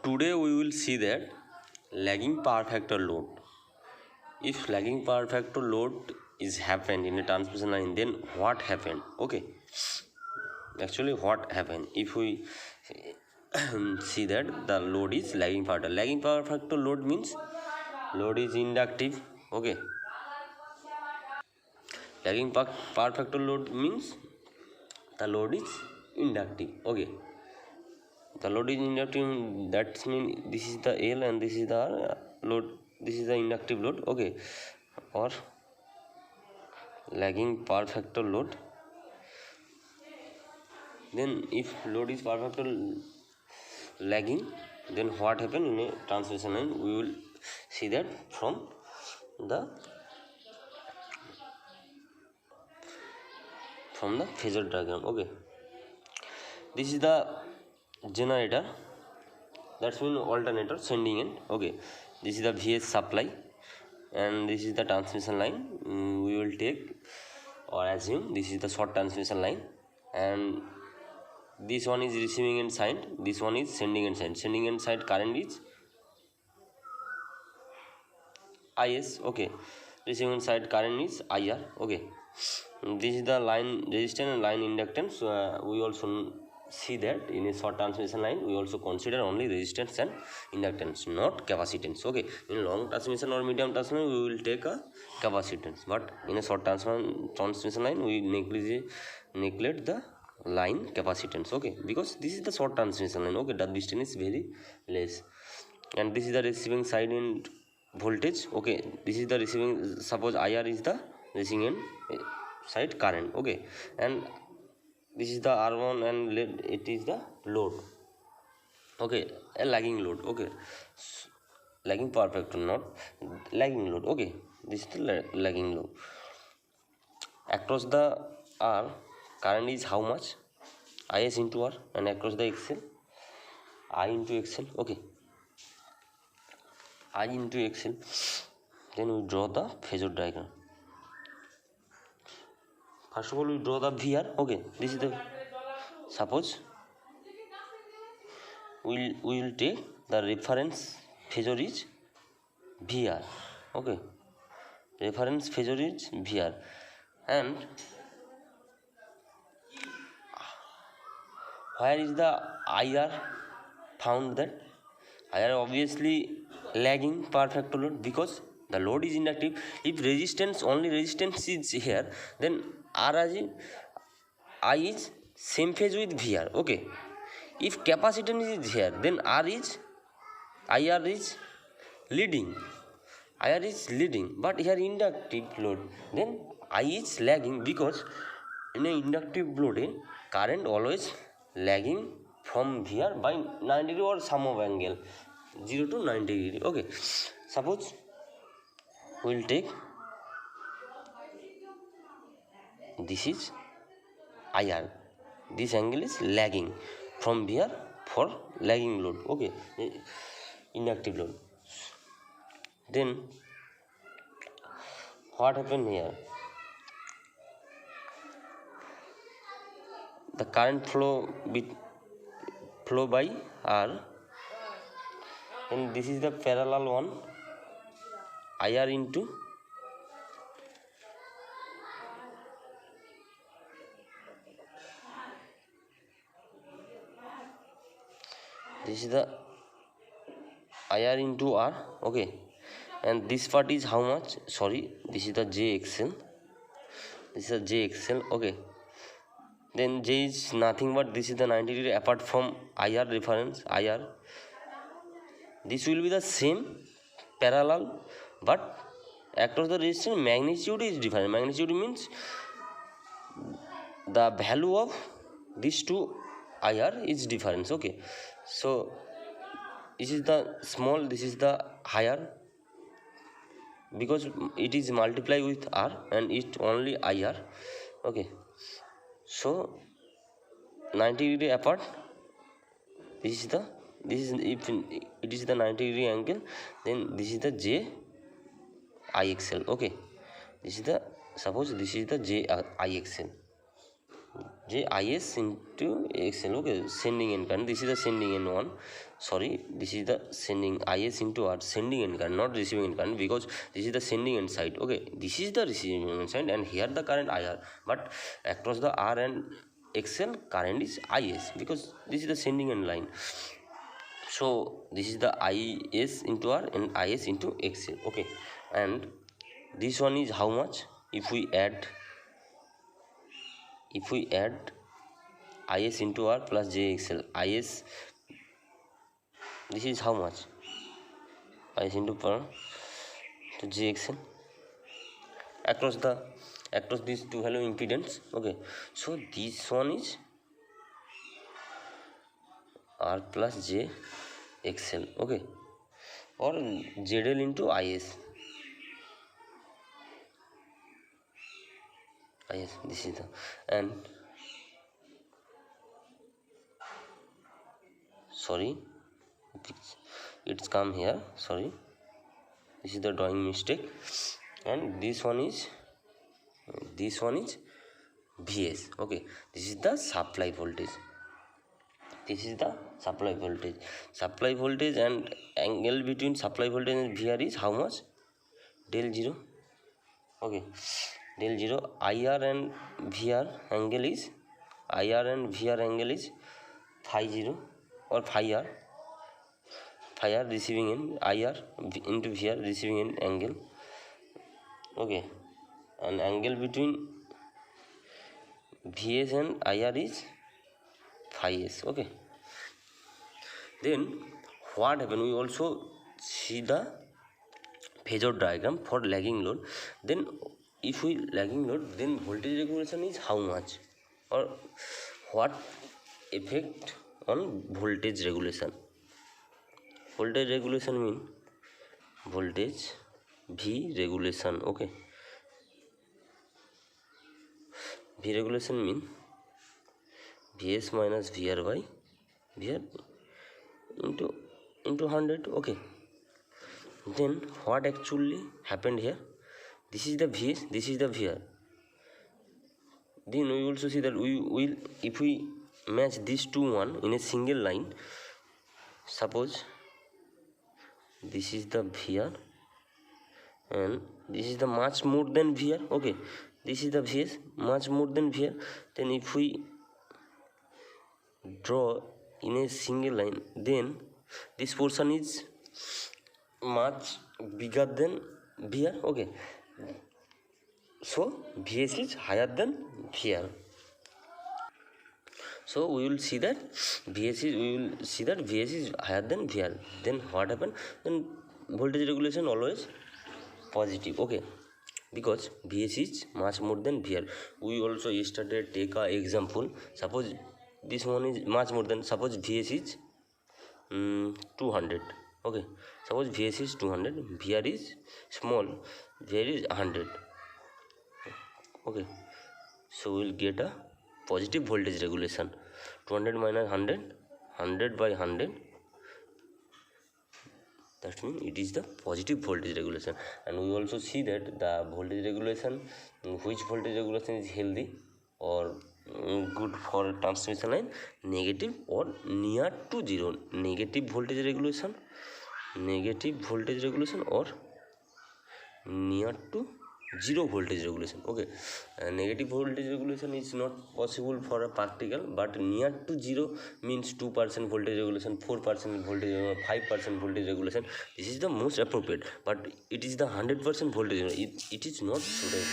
Today we will see that lagging power factor load. If lagging power factor load is happened in a transmission line, then what happened? Okay, actually what happened if we see that the load is lagging power factor. Lagging power factor load means load is inductive. Okay, lagging power factor load means the load is inductive. Okay, the load is inductive, that means this is the L and this is the load, this is the inductive load. Okay, or lagging power factor load. Then if load is power factor lagging, then what happen in a transmission line? We will see that from the phasor diagram. Okay, this is the generator, that's mean alternator sending end. Okay, this is the VS supply and this is the transmission line. We will take or assume this is the short transmission line, and this one is receiving end side, this one is sending end side. Sending end side current is IS. Okay, receiving side current is IR. Okay, this is the line resistance and line inductance. We also see that in a short transmission line we also consider only resistance and inductance, not capacitance. Okay, in long transmission or medium transmission we will take a capacitance, but in a short transmission line we neglect the line capacitance. Okay, because this is the short transmission line. Okay, the distance is very less, and this is the receiving side in voltage. Okay, this is the receiving, suppose IR is the receiving end side current. Okay, and this is the R1 and it is the load. Okay, a lagging load. Okay, lagging power factor, not lagging load. Okay, this is the lagging load. Across the R, current is how much? IS into R, and across the XL, I into XL. Okay, I into XL. Then we draw the phasor diagram. First of all, we draw the VR. Okay, this is the, suppose we will take the reference phasor is VR. Okay, reference phasor is VR, and where is the IR found? That IR obviously lagging power factor load, because the load is inductive. If resistance, only resistance is here, then I is same phase with VR. Okay, if capacitance is here, then IR is leading. IR is leading, but here inductive load, then I is lagging, because in an inductive load, current always lagging from VR by 90 degree or some of angle, 0 to 90 degree. Okay, suppose we will take this is IR, this angle is lagging from VR for lagging load. Okay, inductive load. Then what happened here? The current flow by R, and this is the parallel one, IR into this is the IR into R. Okay, and this part is how much? Sorry, this is the JXL. This is the JXL. Okay, then J is nothing but this is the 90 degree apart from IR reference IR. This will be the same parallel, but across the resistance magnitude is different. Magnitude means the value of these two IR is different. Okay, so this is the small, this is the higher, because it is multiply with R and it only IR. Okay, so 90 degree apart, this is if it is the 90 degree angle, then this is the J IXL. Okay, this is the, suppose this is the J IXL. J is into XL. Okay, sending end current. This is the sending end one. Sorry, this is the sending is into R, sending end current, not receiving end current, because this is the sending end side. Okay, this is the receiving end side, and here the current IR, but across the R and XL current is IS, because this is the sending end line. So this is the IS into R and IS into XL. Okay, and this one is how much? If we add IS into R plus JXL, IS, this is how much? IS into per to JXL across these two value impedance. Okay, so this one is R plus JXL. Okay, or ZL into IS. This is the, and sorry, it's come here, sorry, this is the drawing mistake, and this one is VS. Okay, this is the supply voltage, supply voltage, and angle between supply voltage and VR is how much? Del 0. Okay, del 0. IR and VR angle is phi 0 or phi R. Receiving end, IR into VR receiving end angle. Okay, and angle between VS and IR is phi S. Okay, then what happen? We also see the phasor diagram for lagging load. Then if we lagging load, then voltage regulation is how much, or what effect on voltage regulation? Voltage regulation mean voltage V regulation. Okay, V regulation mean Vs minus VR by VR into 100. Okay, then what actually happened here? This is the Vs, this is the VR. Then we also see that we will, if we match these two one in a single line, suppose this is the VR and this is the much more than VR. Okay, this is the VS much more than VR. Then if we draw in a single line, then this portion is much bigger than VR. Okay, so VS is higher than VR. So we will see that VS is higher than VR. Then what happened? Then voltage regulation always positive. Okay, because VS is much more than VR. We also yesterday take a example. Suppose this one is much more than, suppose VS is 200. Okay, suppose VS is 200, VR is small, VR is 100. Okay, so we'll get a positive voltage regulation. 200 minus 100, 100 by 100, that means it is the positive voltage regulation. And we also see that the voltage regulation, which voltage regulation is healthy or good for transmission line, negative or near to zero. Negative voltage regulation or near to zero voltage regulation. Okay, negative voltage regulation is not possible for a practical, but near to zero means 2% voltage regulation, 4% voltage, 5% voltage regulation. This is the most appropriate, but it is the 100% voltage. It is not suitable.